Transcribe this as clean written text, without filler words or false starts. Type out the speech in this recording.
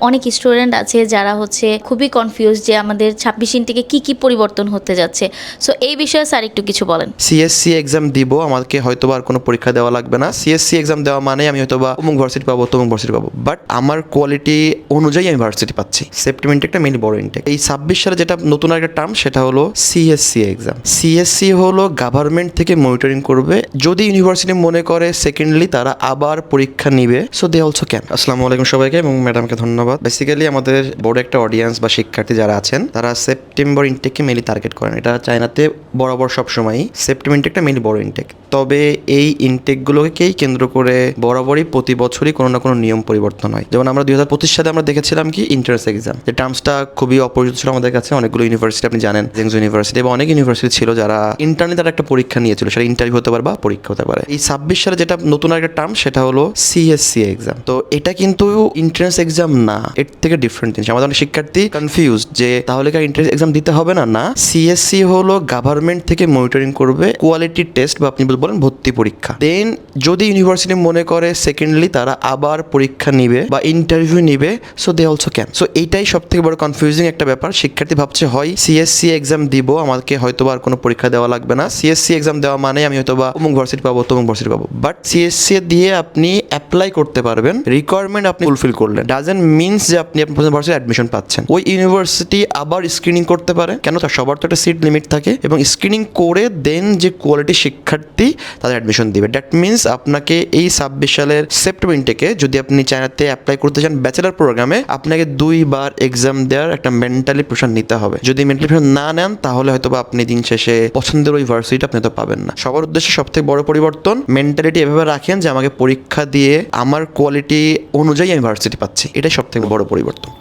অনেক স্টুডেন্ট আছে যারা হচ্ছে খুবই কনফিউজ যে আমাদের 26 ইনটেকে কি পরিবর্তন হতে যাচ্ছে। সো এই বিষয়ে স্যার একটু কিছু বলেন। সিএসসি এক্সাম দিব, আমাকে হয়তো আর কোনো পরীক্ষা দেওয়া লাগবে না। সিএসসি এক্সাম দেওয়া মানে আমি হয়তো বা অমুক ভার্সিটি পাবো, তমুক ভার্সিটি পাবো, বাট আমার কোয়ালিটি অনুযায়ী আমি ভার্সিটি পাচ্ছি। সেপ্টেম্বর ইনটেকটা মেইনলি বড় ইনটেক। এই 26 সালে যেটা নতুন একটা টার্ম সেটা হলো সিএসসি এক্সাম। সিএসসি হলো গভর্নমেন্ট থেকে মনিটরিং করবে, যদি ইউনিভার্সিটি মনে করে সেকেন্ডলি তারা আবার পরীক্ষা নিবে, সো দে অলসো ক্যান। আসসালামু আলাইকুম সবাইকে এবং ম্যাডামকে ধন্যবাদ। বেসিক্যালি আমাদের বড় একটা অডিয়েন্স বা শিক্ষার্থী যারা আছেন তারা সেপ্টেম্বর ইনটেককে মেইনলি টার্গেট করেন। এটা চায়নাতে বরাবর সবসময়ই সেপ্টেম্বর ইনটেকটা মেইনলি বড় ইনটেক। তবে এই ইনটেকগুলোকেই কেন্দ্র করে বরাবরই প্রতি বছরই কোনো না কোনো নিয়ম পরিবর্তন হয়। যেমন আমরা 2025 সালে আমরা দেখেছিলাম কি এন্ট্রান্স এক্সাম, যে টার্মসটা খুবই অপরিচিত ছিল আমাদের কাছে। অনেকগুলো ইউনিভার্সিটি আপনি জানেন, জেংজু ইউনিভার্সিটি এবং অনেক ইউনিভার্সিটি ছিল যারা ইন্টারনে তারা একটা পরীক্ষা নিয়েছিল, সেটা ইন্টারভিউ হতে পারে বা পরীক্ষা হতে পারে। এই 26 সালে যেটা নতুন একটা টার্ম সেটা হলো সিএসসি এক্সাম। তো এটা কিন্তু এন্ট্রান্স এক্সাম না, এর থেকে ডিফারেন্ট জিনিস। আমাদের অনেক শিক্ষার্থী কনফিউজ যে তাহলে কি এন্ট্রান্স এক্সাম দিতে হবে না। না, সিএসসি হলো গভর্নমেন্ট থেকে মনিটরিং করবে কোয়ালিটি টেস্ট বা আপনি বলেন ভর্তি পরীক্ষা। দেন যদি ইউনিভার্সিটি মনে করে সেকেন্ডলি তারা আবার পরীক্ষা নিবে বা ইন্টারভিউ নিবে, so they also can. So এইটাই সব থেকে বড় কনফিউজিং একটা ব্যাপার। শিক্ষার্থী ভাবছে হয় সিএসসি এক্সাম দিব, আমাকে হয়তো আর কোনো পরীক্ষা দেওয়া লাগবে না। সিএসসি এক্সাম দেওয়া মানে আমি হয়তো বা অমুক ভার্সিটি পাবো, তমুক ভার্সিটি পাবো, বাট সিএসসি দিয়ে আপনি অ্যাপ্লাই করতে পারবেন, রিকোয়ারমেন্ট আপনি ফুলফিল করলেন, ডাজেন্ট মিনস যে আপনি আপনার ভার্সিটি অ্যাডমিশন পাচ্ছেন। ওই ইউনিভার্সিটি আবার স্ক্রিনিং করতে পারে, কেন তার সবার তো একটা সিট লিমিট থাকে, এবং স্ক্রিনিং করে দেন যে কোয়ালিটি শিক্ষার্থী তাদের অ্যাডমিশন দিবে। দ্যাট মিনস আপনাকে এই 26 সালের সেপ্টেম্বর ইনটেকে যদি আপনি চায়নাতে অ্যাপ্লাই করতে চান ব্যাচেলার প্রোগ্রামে, আপনাকে 2 বার এক্সাম দেওয়ার একটা মেন্টালি প্রেশার নিতে হবে। যদি মেন্টালি প্রেশার না নেন তাহলে হয়তো বা আপনি দিন শেষে পছন্দের ওই ভার্সিটি আপনি তো পাবেন না। সবার উদ্দেশ্যে সব থেকে বড় পরিবর্তন, মেন্টালিটি এভাবে রাখেন যে আমাকে পরীক্ষা দিয়ে আমার কোয়ালিটি অনুযায়ী আমি ভার্সিটি পাচ্ছি। এটাই সব থেকে বড় পরিবর্তন।